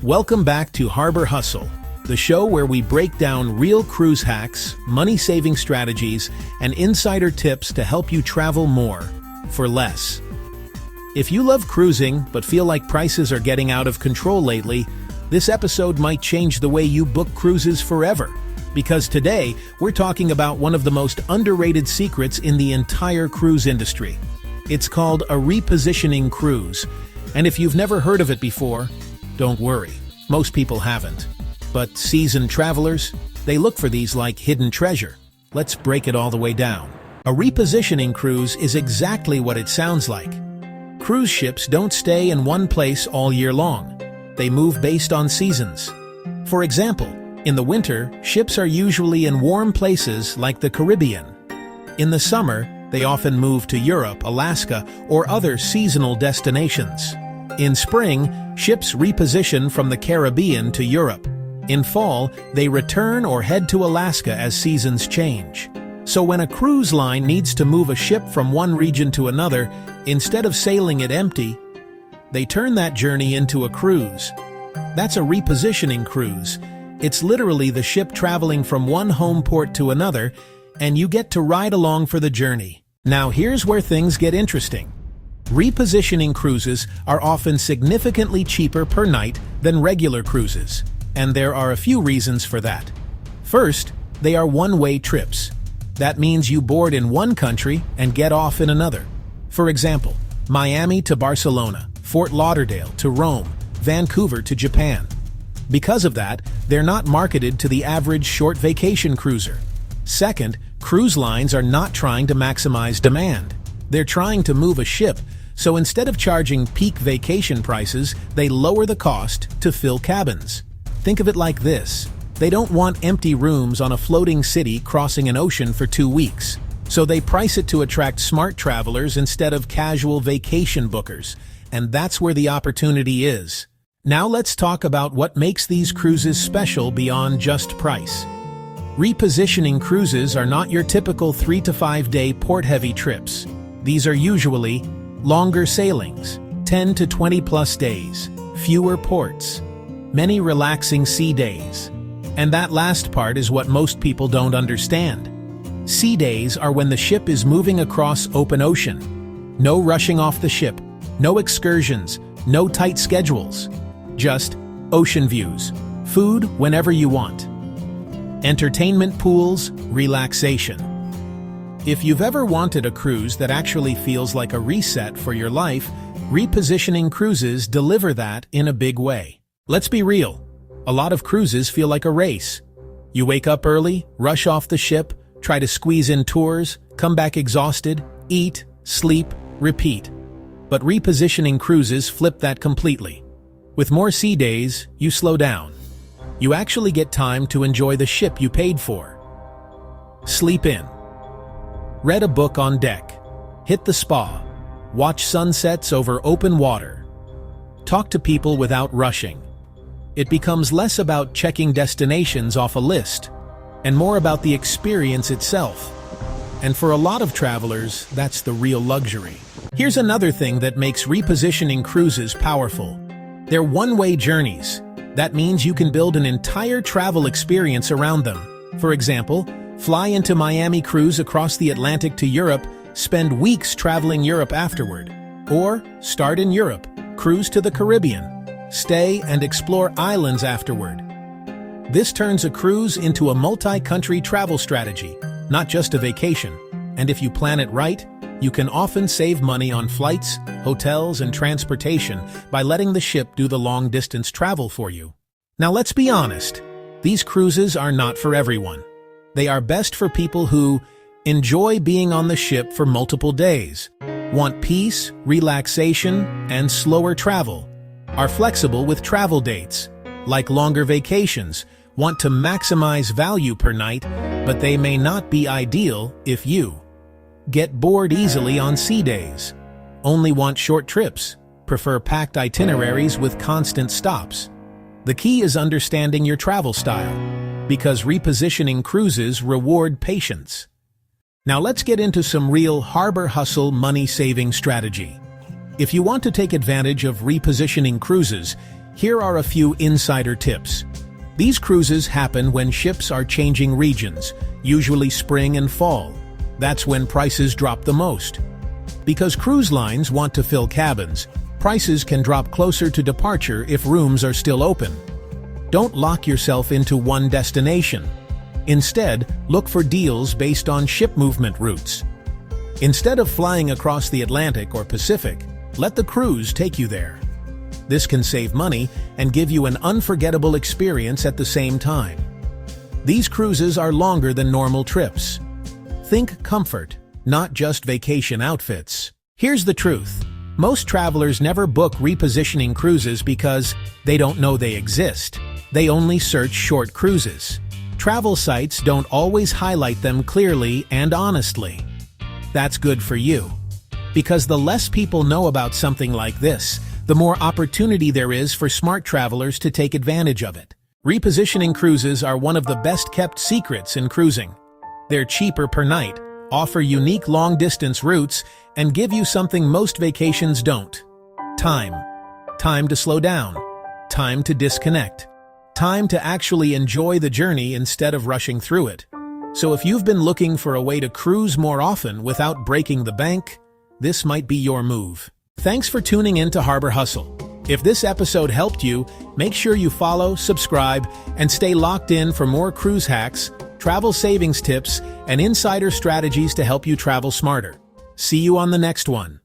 Welcome back to Harbor Hustle, the show where we break down real cruise hacks, money-saving strategies, and insider tips to help you travel more for less. If you love cruising but feel like prices are getting out of control lately, this episode might change the way you book cruises forever. Because today, we're talking about one of the most underrated secrets in the entire cruise industry. It's called a repositioning cruise, and if you've never heard of it before, don't worry, most people haven't. But seasoned travelers, they look for these like hidden treasure. Let's break it all the way down. A repositioning cruise is exactly what it sounds like. Cruise ships don't stay in one place all year long. They move based on seasons. For example, in the winter, ships are usually in warm places like the Caribbean. In the summer, they often move to Europe, Alaska, or other seasonal destinations. In spring, ships reposition from the Caribbean to Europe. In fall, they return or head to Alaska as seasons change. So when a cruise line needs to move a ship from one region to another, instead of sailing it empty, they turn that journey into a cruise. That's a repositioning cruise. It's literally the ship traveling from one home port to another, and you get to ride along for the journey. Now here's where things get interesting. Repositioning cruises are often significantly cheaper per night than regular cruises, and there are a few reasons for that. First, they are one-way trips. That means you board in one country and get off in another. For example, Miami to Barcelona, Fort Lauderdale to Rome, Vancouver to Japan. Because of that, they're not marketed to the average short vacation cruiser. Second, cruise lines are not trying to maximize demand. They're trying to move a ship, so instead of charging peak vacation prices, they lower the cost to fill cabins. Think of it like this. They don't want empty rooms on a floating city crossing an ocean for 2 weeks. So they price it to attract smart travelers instead of casual vacation bookers. And that's where the opportunity is. Now let's talk about what makes these cruises special beyond just price. Repositioning cruises are not your typical 3 to 5 day port-heavy trips. These are usually longer sailings, 10 to 20 plus days, fewer ports, many relaxing sea days. And that last part is what most people don't understand. Sea days are when the ship is moving across open ocean. No rushing off the ship, no excursions, no tight schedules. Just ocean views, food whenever you want. Entertainment pools, relaxation. If you've ever wanted a cruise that actually feels like a reset for your life, repositioning cruises deliver that in a big way. Let's be real. A lot of cruises feel like a race. You wake up early, rush off the ship, try to squeeze in tours, come back exhausted, eat, sleep, repeat. But repositioning cruises flip that completely. With more sea days, you slow down. You actually get time to enjoy the ship you paid for. Sleep in. Read a book on deck. Hit the spa. Watch sunsets over open water. Talk to people without rushing. It becomes less about checking destinations off a list, and more about the experience itself. And for a lot of travelers, that's the real luxury. Here's another thing that makes repositioning cruises powerful. They're one-way journeys. That means you can build an entire travel experience around them. For example, fly into Miami, cruise across the Atlantic to Europe, spend weeks traveling Europe afterward. Or start in Europe, cruise to the Caribbean, stay and explore islands afterward. This turns a cruise into a multi-country travel strategy, not just a vacation. And if you plan it right, you can often save money on flights, hotels, and transportation by letting the ship do the long-distance travel for you. Now let's be honest, these cruises are not for everyone. They are best for people who enjoy being on the ship for multiple days, want peace, relaxation, and slower travel, are flexible with travel dates, like longer vacations, want to maximize value per night, but they may not be ideal if you get bored easily on sea days, only want short trips, prefer packed itineraries with constant stops. The key is understanding your travel style, because repositioning cruises reward patience. Now let's get into some real harbor hustle money-saving strategy. If you want to take advantage of repositioning cruises, Here are a few insider tips. These cruises happen when ships are changing regions, usually spring and fall. That's when prices drop the most. Because cruise lines want to fill cabins, prices can drop closer to departure if rooms are still open. Don't lock yourself into one destination. Instead, look for deals based on ship movement routes. Instead of flying across the Atlantic or Pacific, let the cruise take you there. This can save money and give you an unforgettable experience at the same time. These cruises are longer than normal trips. Think comfort, not just vacation outfits. Here's the truth. Most travelers never book repositioning cruises because they don't know they exist. They only search short cruises. Travel sites don't always highlight them clearly and honestly. That's good for you. Because the less people know about something like this, the more opportunity there is for smart travelers to take advantage of it. Repositioning cruises are one of the best-kept secrets in cruising. They're cheaper per night, offer unique long-distance routes, and give you something most vacations don't. Time. Time to slow down. Time to disconnect. Time to actually enjoy the journey instead of rushing through it. So if you've been looking for a way to cruise more often without breaking the bank, this might be your move. Thanks for tuning in to Harbor Hustle. If this episode helped you, make sure you follow, subscribe, and stay locked in for more cruise hacks, travel savings tips, and insider strategies to help you travel smarter. See you on the next one.